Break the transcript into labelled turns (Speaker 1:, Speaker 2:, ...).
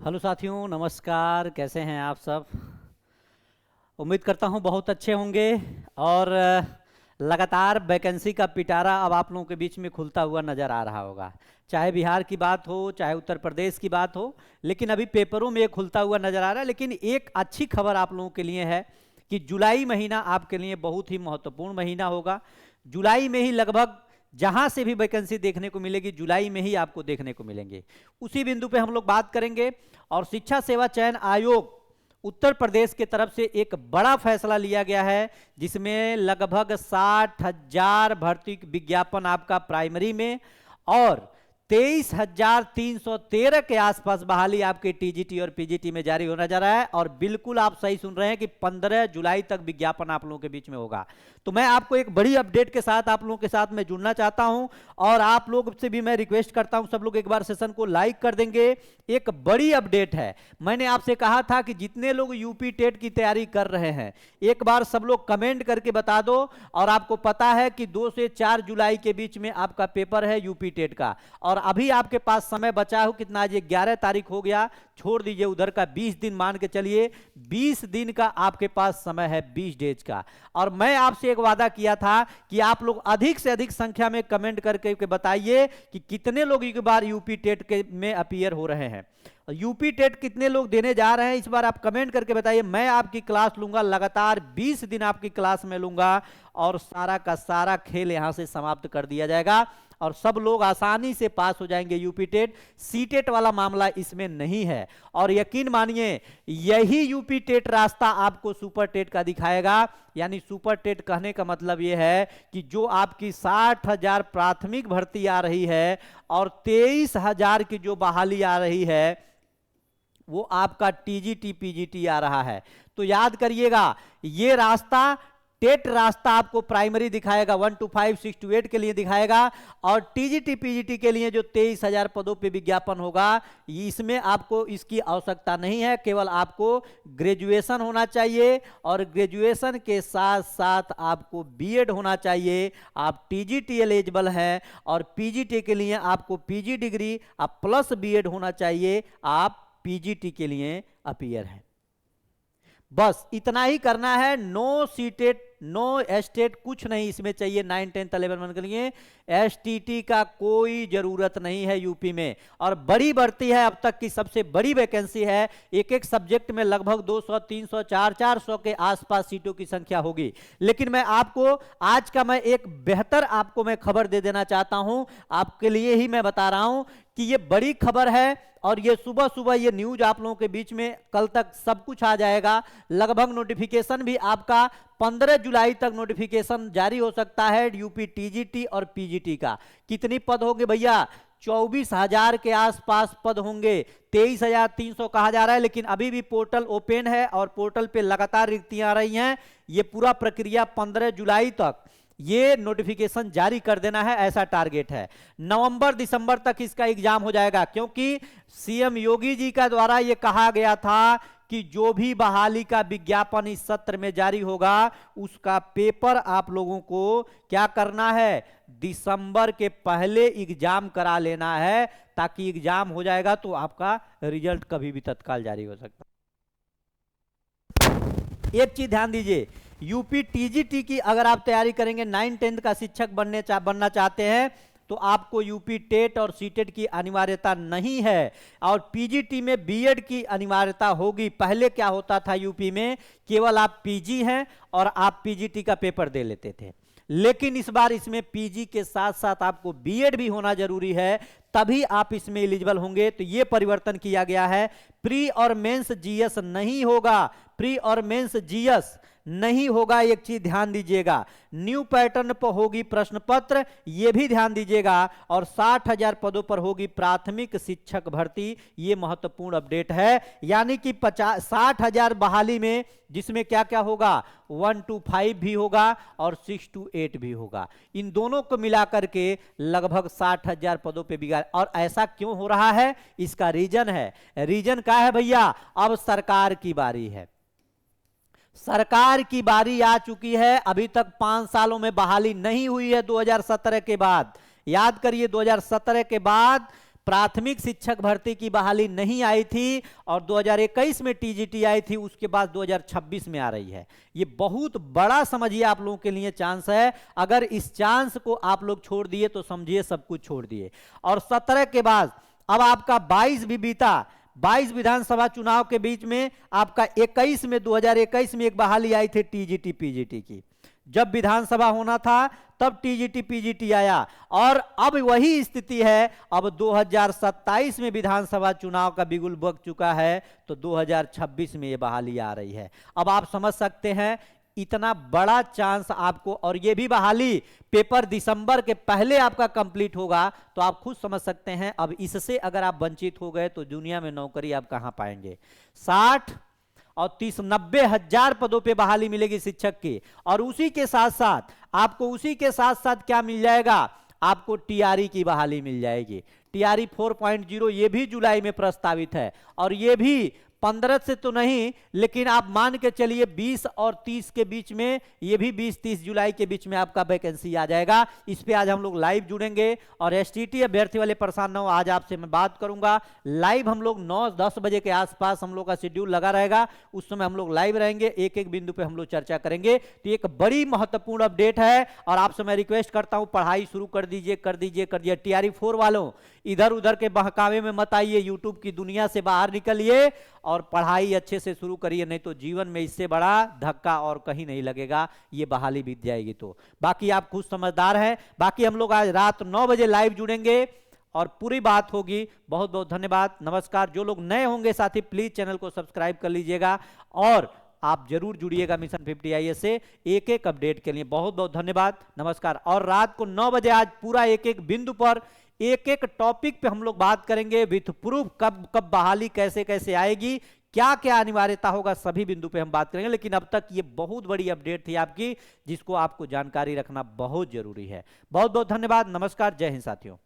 Speaker 1: Hello साथियों, नमस्कार। कैसे हैं आप सब? उम्मीद करता हूं बहुत अच्छे होंगे। और लगातार वैकेंसी का पिटारा अब आप लोगों के बीच में खुलता हुआ नज़र आ रहा होगा। चाहे बिहार की बात हो, चाहे उत्तर प्रदेश की बात हो, लेकिन अभी पेपरों में ये खुलता हुआ नज़र आ रहा है। लेकिन एक अच्छी खबर आप लोगों के लिए है कि जुलाई महीना आपके लिए बहुत ही महत्वपूर्ण महीना होगा। जुलाई में ही लगभग जहां से भी वैकेंसी देखने को मिलेगी, जुलाई में ही आपको देखने को मिलेंगे। उसी बिंदु पे हम लोग बात करेंगे। और शिक्षा सेवा चयन आयोग उत्तर प्रदेश के तरफ से एक बड़ा फैसला लिया गया है, जिसमें लगभग 60,000 भर्ती विज्ञापन आपका प्राइमरी में और 23,313 के आसपास बहाली आपके टीजीटी और पीजीटी में जारी होना जा रहा है। और बिल्कुल आप सही सुन रहे हैं कि 15 जुलाई तक विज्ञापन आप लोगों के बीच में होगा। तो मैं आपको एक बड़ी अपडेट के साथ आप लोगों के साथ में जुड़ना चाहता हूं, और आप लोग से भी मैं रिक्वेस्ट करता हूं, सब लोग एक बार सेशन को लाइक कर देंगे। एक बड़ी अपडेट है। मैंने आपसे कहा था कि जितने लोग यूपी टेट की तैयारी कर रहे हैं, एक बार सब लोग कमेंट करके बता दो। और आपको पता है कि 2 से 4 जुलाई के बीच में आपका पेपर है यूपी टेट का। और अभी आपके पास समय बचा हो कितना? आज 11 तारीख हो गया, छोड़ दीजिए उधर का 20 दिन मान के चलिए। 20 दिन का आपके पास समय है, 20 डेज का। और मैं आपसे एक वादा किया था कि आप लोग अधिक से अधिक संख्या में कमेंट करके बताइए कि कितने लोग एक बार यूपी टेट के में अपीयर हो रहे हैं। यूपी टेट कितने लोग देने जा रहे हैं इस बार आप कमेंट करके बताइए। मैं आपकी क्लास लूंगा, लगातार 20 दिन आपकी क्लास में लूंगा, और सारा का सारा खेल यहां से समाप्त कर दिया जाएगा और सब लोग आसानी से पास हो जाएंगे यूपी टेट। सीटेट वाला मामला इसमें नहीं है। और यकीन मानिए, यही यूपी टेट रास्ता आपको सुपर टेट का दिखाएगा। यानी सुपर टेट कहने का मतलब यह है कि जो आपकी 60,000 प्राथमिक भर्ती आ रही है और 23,000 की जो बहाली आ रही है, वो आपका टीजीटी पीजीटी आ रहा है। तो याद करिएगा, ये रास्ता टेट रास्ता आपको प्राइमरी दिखाएगा, 1 to 5, 6 to 8 के लिए दिखाएगा। और टीजीटी पीजीटी के लिए जो 23,000 पदों पे विज्ञापन होगा, इसमें आपको इसकी आवश्यकता नहीं है। केवल आपको ग्रेजुएशन होना चाहिए, और ग्रेजुएशन के साथ साथ आपको बीएड होना चाहिए। आप टीजीटी एलिजिबल हैं, और पीजीटी के लिए आपको पीजी डिग्री अब प्लस बीएड होना चाहिए। आप पीजीटी के लिए अपीयर हैं। बस इतना ही करना है। नो सीटेट, नो एस्टेट, कुछ नहीं इसमें चाहिए। 9, 10, 11 के लिए एसटीटी का कोई जरूरत नहीं है यूपी में। और बड़ी बढ़ती है, अब तक की सबसे बड़ी वैकेंसी है। एक एक सब्जेक्ट में लगभग 200, 300, 400 के आसपास सीटों की संख्या होगी। लेकिन मैं आपको आज का मैं एक बेहतर आपको मैं खबर दे देना चाहता हूं। आपके लिए ही मैं बता रहा हूं कि ये बड़ी खबर है, और ये सुबह सुबह ये न्यूज आप लोगों के बीच में कल तक सब कुछ आ जाएगा। लगभग नोटिफिकेशन भी आपका 15 जुलाई तक नोटिफिकेशन जारी हो सकता है यूपी टीजीटी और पीजीटी का। कितनी पद होंगे भैया? 24,000 के आसपास पद होंगे। 23,300 कहा जा रहा है, लेकिन अभी भी पोर्टल ओपन है और पोर्टल पे लगातार रिक्तियां आ रही हैं। ये पूरा प्रक्रिया 15 जुलाई तक ये नोटिफिकेशन जारी कर देना है, ऐसा टारगेट है। नवंबर दिसंबर तक इसका एग्जाम हो जाएगा, क्योंकि सीएम योगी जी का द्वारा ये कहा गया था कि जो भी बहाली का विज्ञापन इस सत्र में जारी होगा, उसका पेपर आप लोगों को क्या करना है? दिसंबर के पहले एग्जाम करा लेना है, ताकि एग्जाम हो जाएगा तो आपका रिजल्ट कभी भी तत्काल जारी हो सकता है। एक चीज ध्यान दीजिए, यूपी टीजीटी की अगर आप तैयारी करेंगे, 9, 10 का शिक्षक बनना चाहते हैं, तो आपको यूपी टेट और सीटेट की अनिवार्यता नहीं है। और पीजीटी में बीएड की अनिवार्यता होगी। पहले क्या होता था यूपी में, केवल आप पीजी हैं और आप पीजीटी का पेपर दे लेते थे। लेकिन इस बार इसमें पीजी के साथ साथ आपको बीएड भी होना जरूरी है, तभी आप इसमें एलिजिबल होंगे। तो यह परिवर्तन किया गया है। प्री और मेंस जीएस नहीं होगा, प्री और मेंस जीएस नहीं होगा। एक चीज ध्यान दीजिएगा, न्यू पैटर्न पर होगी प्रश्न पत्र, यह भी ध्यान दीजिएगा। और 60,000 पदों पर होगी प्राथमिक शिक्षक भर्ती। यह महत्वपूर्ण अपडेट है। यानी कि 60,000 बहाली में, जिसमें क्या क्या होगा? 1 to 5 भी होगा और 6 to 8 भी होगा। इन दोनों को मिलाकर के लगभग 60,000 पदों पे बिगाड़। और ऐसा क्यों हो रहा है? इसका रीजन है। रीजन क्या है भैया? अब सरकार की बारी है। सरकार की बारी आ चुकी है। अभी तक 5 सालों में बहाली नहीं हुई है 2017 के बाद। याद करिए, 2017 के बाद प्राथमिक शिक्षक भर्ती की बहाली नहीं आई थी और 2021 में टीजीटी आई थी, उसके बाद 2026 में आ रही है। ये बहुत बड़ा समझिए आप लोगों के लिए चांस है। अगर इस चांस को आप लोग छोड़ दिए तो समझिए सब कुछ छोड़ दिए। और 17 के बाद अब आपका 22 भी बीता, 22 विधानसभा चुनाव के बीच में आपका 21 में 2021 में एक बहाली आई थी टीजीटी पीजीटी की। जब विधानसभा होना था तब टीजीटी पीजीटी आया और अब वही स्थिति है। अब 2027 में विधानसभा चुनाव का बिगुल बज चुका है तो 2026 में ये बहाली आ रही है। अब आप समझ सकते हैं इतना बड़ा चांस आपको, और ये भी बहाली पेपर दिसंबर के पहले आपका कंप्लीट होगा, तो आप खुद समझ सकते हैं अब इससे अगर आप वंचित हो गए तो दुनिया में नौकरी आप कहां पाएंगे। 60 और 30 90 हजार पदों पे बहाली मिलेगी शिक्षक की। और उसी के साथ साथ आपको क्या मिल जाएगा, आपको टीआरई की बहाली मिल जाएगी। टीआरई 4.0 ये भी जुलाई में प्रस्तावित है और ये भी 15 से तो नहीं, लेकिन आप मान के चलिए 20 और 30 के बीच में, ये भी 20-30 जुलाई के बीच में आपका वैकेंसी आ जाएगा। इस पे आज हम लोग लाइव जुड़ेंगे और एसटीटी अभ्यर्थी वाले परेशान ना हो, आज आपसे मैं बात करूंगा लाइव। हम लोग 9-10 बजे के आसपास हम लोग का शेड्यूल लगा रहेगा, उस समय हम लोग लाइव रहेंगे, एक एक बिंदु पे हम लोग चर्चा करेंगे। तो एक बड़ी महत्वपूर्ण अपडेट है और आपसे मैं रिक्वेस्ट करता हूं पढ़ाई शुरू कर दीजिए। टीआरई 4 वालों इधर उधर के बहकावे में मत आइए, यूट्यूब की दुनिया से बाहर निकलिए और पढ़ाई अच्छे से शुरू करिए, नहीं तो जीवन में इससे बड़ा धक्का और कहीं नहीं लगेगा, ये बहाली बीत जाएगी। तो बाकी आप खुद समझदार हैं। बाकी हम लोग आज रात 9 बजे लाइव जुड़ेंगे और पूरी बात होगी। बहुत बहुत धन्यवाद, नमस्कार। जो लोग नए होंगे साथी प्लीज चैनल को सब्सक्राइब कर लीजिएगा और आप जरूर जुड़िएगा मिशन 50 IAS से एक एक अपडेट के लिए। बहुत बहुत धन्यवाद, नमस्कार। और रात को 9 बजे आज पूरा एक एक बिंदु पर एक एक टॉपिक पे हम लोग बात करेंगे विथ प्रूफ, कब कब बहाली कैसे कैसे आएगी, क्या क्या अनिवार्यता होगा, सभी बिंदु पे हम बात करेंगे। लेकिन अब तक ये बहुत बड़ी अपडेट थी आपकी, जिसको आपको जानकारी रखना बहुत जरूरी है। बहुत बहुत धन्यवाद, नमस्कार, जय हिंद साथियों।